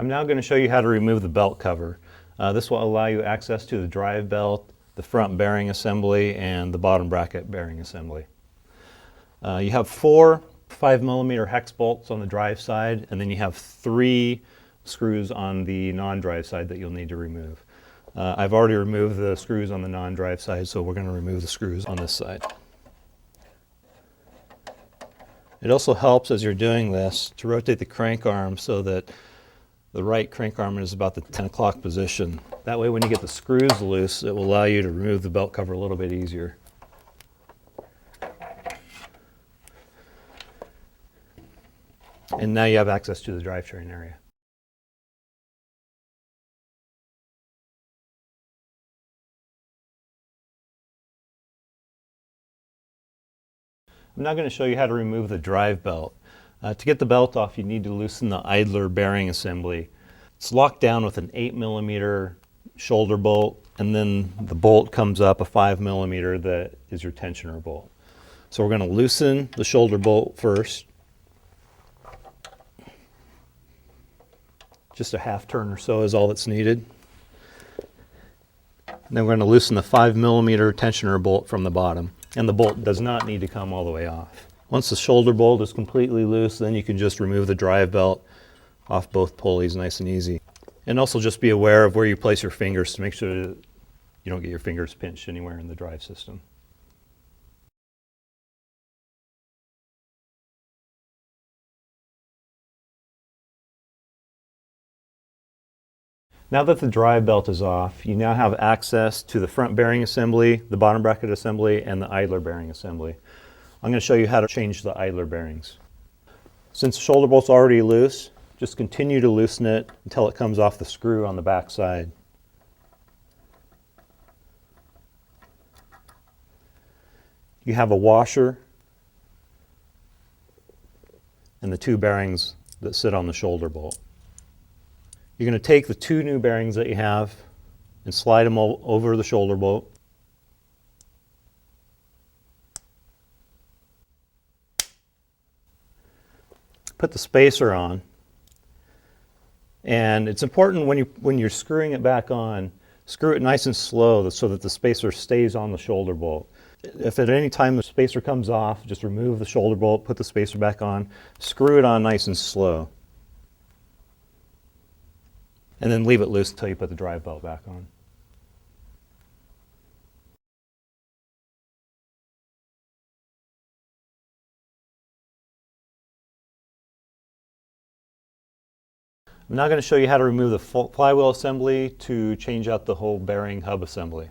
I'm now going to show you how to remove the belt cover. This will allow you access to the drive belt, the front bearing assembly, and the bottom bracket bearing assembly. You have 4 5mm hex bolts on the drive side, and then you have 3 screws on the non-drive side that you'll need to remove. I've already removed the screws on the non-drive side, so we're going to remove the screws on this side. It also helps as you're doing this to rotate the crank arm so that the right crank arm is about the 10 o'clock position. That way when you get the screws loose, it will allow you to remove the belt cover a little bit easier. And now you have access to the drivetrain area. I'm now going to show you how to remove the drive belt. To get the belt off, you need to loosen the idler bearing assembly. It's locked down with an 8mm shoulder bolt, and then the bolt comes up a 5mm that is your tensioner bolt. So we're going to loosen the shoulder bolt first. Just a half turn or so is all that's needed. And then we're going to loosen the 5mm tensioner bolt from the bottom. And the bolt does not need to come all the way off. Once the shoulder bolt is completely loose, then you can just remove the drive belt off both pulleys nice and easy. And also just be aware of where you place your fingers to make sure that you don't get your fingers pinched anywhere in the drive system. Now that the drive belt is off, you now have access to the front bearing assembly, the bottom bracket assembly, and the idler bearing assembly. I'm going to show you how to change the idler bearings. Since the shoulder bolt's already loose, just continue to loosen it until it comes off the screw on the back side. You have a washer and the 2 bearings that sit on the shoulder bolt. You're going to take the 2 new bearings that you have and slide them over the shoulder bolt. Put the spacer on. And it's important when you're screwing it back on, screw it nice and slow so that the spacer stays on the shoulder bolt. If at any time the spacer comes off, just remove the shoulder bolt, put the spacer back on, screw it on nice and slow. And then leave it loose until you put the drive belt back on. I'm now going to show you how to remove the flywheel assembly to change out the whole bearing hub assembly.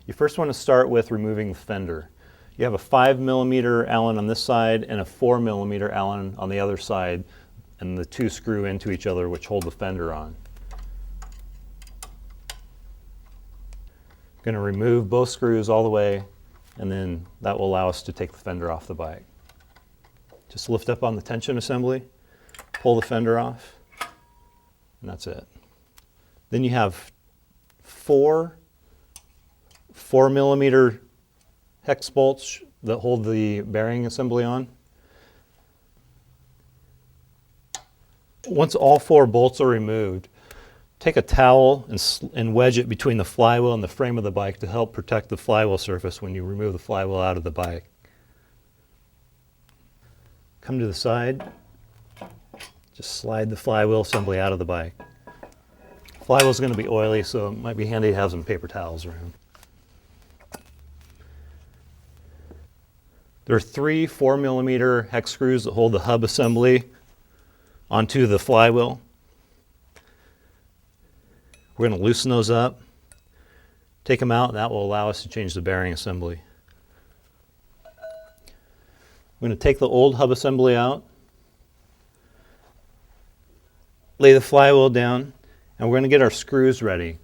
You first want to start with removing the fender. You have a 5mm Allen on this side and a 4mm Allen on the other side, and the 2 screw into each other, which hold the fender on. Going to remove both screws all the way, and then that will allow us to take the fender off the bike. Just lift up on the tension assembly, pull the fender off, and that's it. Then you have 4 4mm hex bolts that hold the bearing assembly on. Once all 4 bolts are removed, take a towel and wedge it between the flywheel and the frame of the bike to help protect the flywheel surface when you remove the flywheel out of the bike. Come to the side, just slide the flywheel assembly out of the bike. Flywheel is going to be oily, so it might be handy to have some paper towels around. There are 3 4mm hex screws that hold the hub assembly onto the flywheel. We're going to loosen those up, take them out, and that will allow us to change the bearing assembly. We're going to take the old hub assembly out, lay the flywheel down, and we're going to get our screws ready.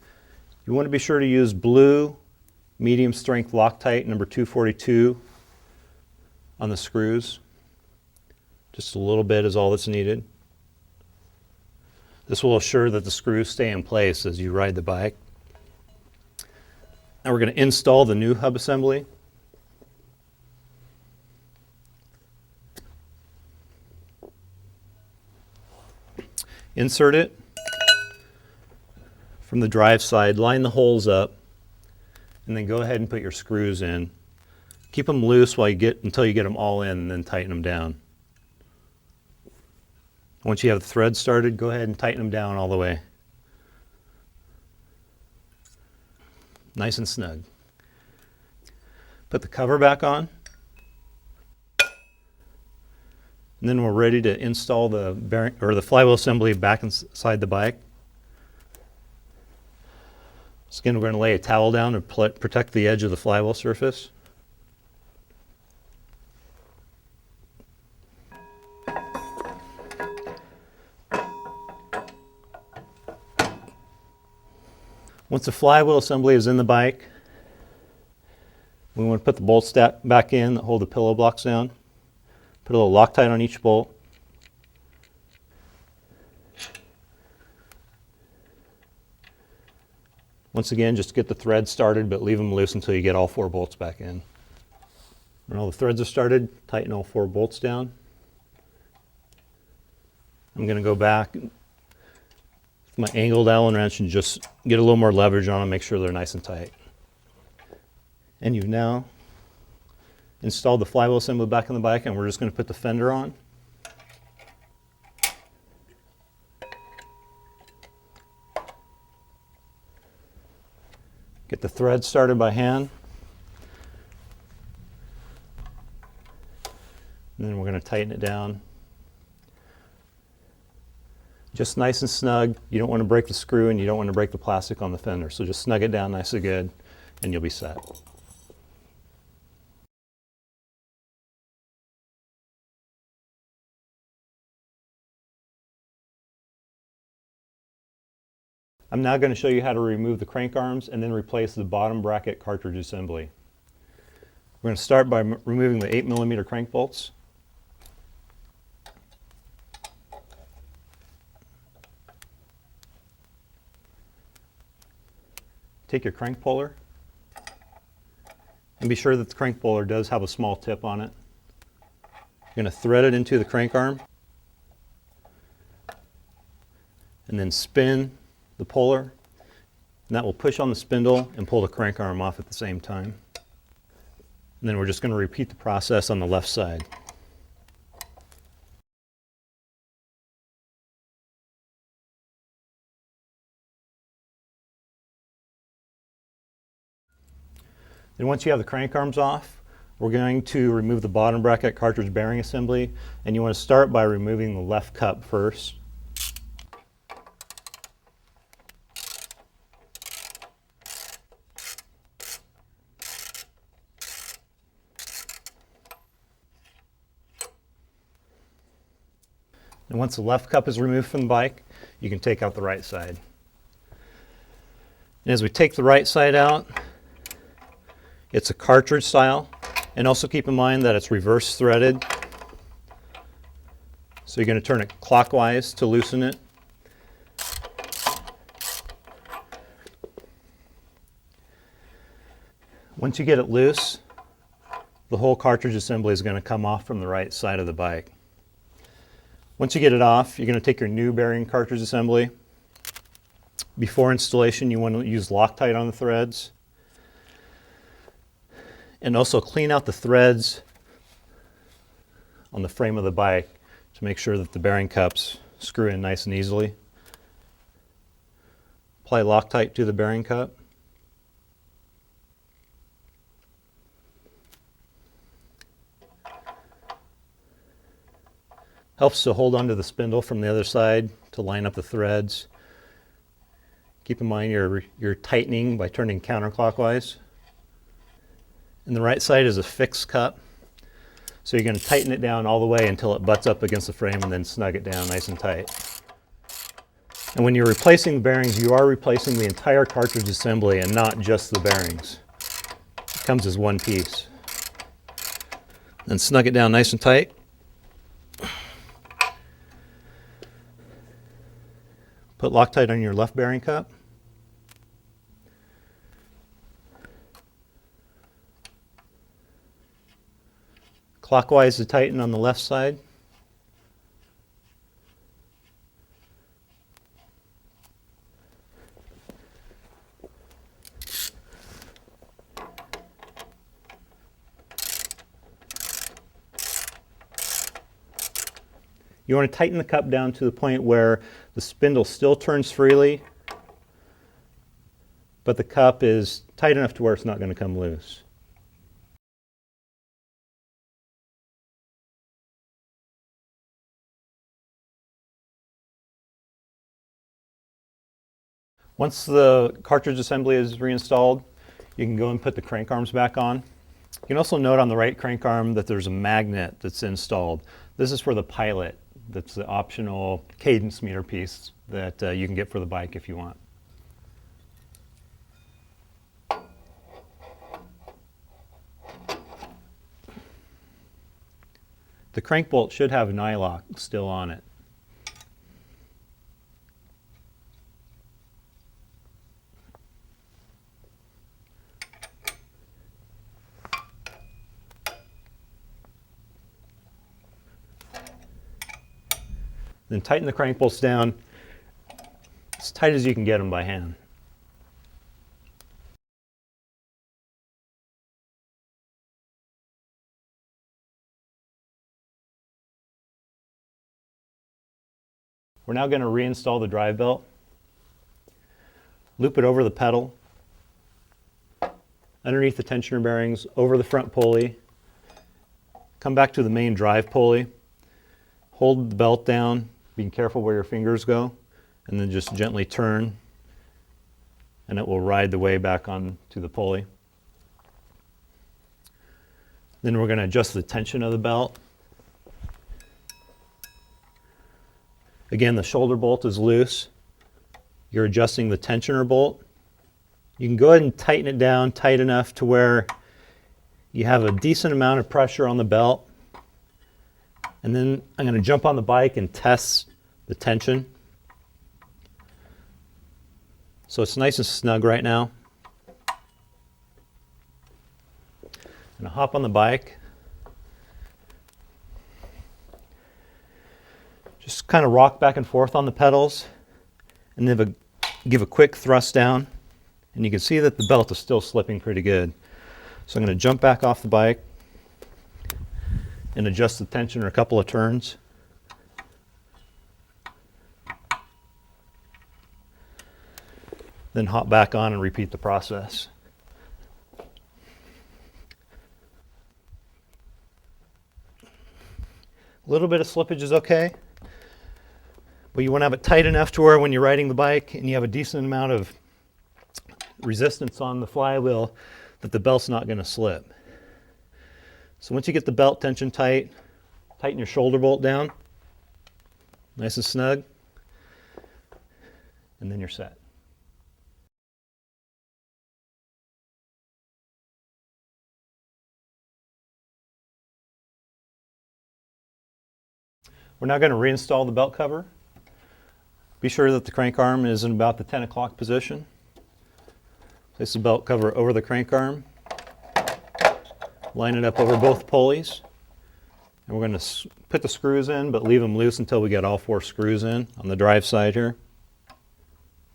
You want to be sure to use blue medium strength Loctite number 242 on the screws. Just a little bit is all that's needed. This will assure that the screws stay in place as you ride the bike. Now we're going to install the new hub assembly. Insert it. from the drive side, line the holes up, and then go ahead and put your screws in. Keep them loose until you get them all in, and then tighten them down. Once you have the thread started, go ahead and tighten them down all the way. Nice and snug. Put the cover back on. And then we're ready to install the bearing or the flywheel assembly back inside the bike. So again, we're going to lay a towel down to protect the edge of the flywheel surface. Once the flywheel assembly is in the bike, we want to put the bolts back in that hold the pillow blocks down. Put a little Loctite on each bolt. Once again, just get the threads started, but leave them loose until you get all 4 bolts back in. When all the threads are started, tighten all 4 bolts down. I'm going to go back with my angled Allen wrench and just get a little more leverage on them, make sure they're nice and tight. And you've now installed the flywheel assembly back in the bike, and we're just going to put the fender on. Get the thread started by hand. And then we're going to tighten it down. Just nice and snug. You don't want to break the screw and you don't want to break the plastic on the fender. So just snug it down nice and good and you'll be set. I'm now going to show you how to remove the crank arms and then replace the bottom bracket cartridge assembly. We're going to start by removing the 8mm crank bolts. Take your crank puller and be sure that the crank puller does have a small tip on it. You're going to thread it into the crank arm and then spin the puller, and that will push on the spindle and pull the crank arm off at the same time. And then we're just going to repeat the process on the left side. Then once you have the crank arms off, we're going to remove the bottom bracket cartridge bearing assembly, and you want to start by removing the left cup first. And once the left cup is removed from the bike, you can take out the right side. And as we take the right side out, it's a cartridge style, and also keep in mind that it's reverse threaded. So you're going to turn it clockwise to loosen it. Once you get it loose, the whole cartridge assembly is going to come off from the right side of the bike. Once you get it off, you're going to take your new bearing cartridge assembly. Before installation, you want to use Loctite on the threads. And also clean out the threads on the frame of the bike to make sure that the bearing cups screw in nice and easily. Apply Loctite to the bearing cup. Helps to hold onto the spindle from the other side to line up the threads. Keep in mind you're tightening by turning counterclockwise. And the right side is a fixed cup. So you're going to tighten it down all the way until it butts up against the frame and then snug it down nice and tight. And when you're replacing the bearings, you are replacing the entire cartridge assembly and not just the bearings. It comes as one piece. Then snug it down nice and tight. Put Loctite on your left bearing cup. Clockwise to tighten on the left side. You want to tighten the cup down to the point where the spindle still turns freely, but the cup is tight enough to where it's not going to come loose. Once the cartridge assembly is reinstalled, you can go and put the crank arms back on. You can also note on the right crank arm that there's a magnet that's installed. This is for the pilot. That's the optional cadence meter piece that you can get for the bike if you want. The crank bolt should have an eye lock still on it. Then tighten the crank bolts down as tight as you can get them by hand. We're now going to reinstall the drive belt. Loop it over the pedal, underneath the tensioner bearings, over the front pulley. Come back to the main drive pulley. Hold the belt down, being careful where your fingers go, and then just gently turn, and it will ride the way back onto the pulley. Then we're going to adjust the tension of the belt. Again, the shoulder bolt is loose. You're adjusting the tensioner bolt. You can go ahead and tighten it down tight enough to where you have a decent amount of pressure on the belt. And then I'm going to jump on the bike and test the tension. So it's nice and snug right now. I'm going to hop on the bike. Just kind of rock back and forth on the pedals, and then give a quick thrust down, and you can see that the belt is still slipping pretty good. So I'm going to jump back off the bike and adjust the tensioner a couple of turns. Then hop back on and repeat the process. A little bit of slippage is okay, but you want to have it tight enough to where when you're riding the bike and you have a decent amount of resistance on the flywheel that the belt's not going to slip. So once you get the belt tension tight, tighten your shoulder bolt down, nice and snug, and then you're set. We're now going to reinstall the belt cover. Be sure that the crank arm is in about the 10 o'clock position. Place the belt cover over the crank arm. Line it up over both pulleys. And we're going to put the screws in, but leave them loose until we get all 4 screws in on the drive side here.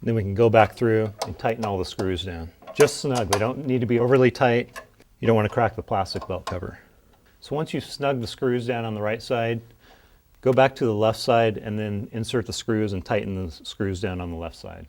Then we can go back through and tighten all the screws down. Just snug. They don't need to be overly tight. You don't want to crack the plastic belt cover. So once you've snugged the screws down on the right side, go back to the left side and then insert the screws and tighten the screws down on the left side.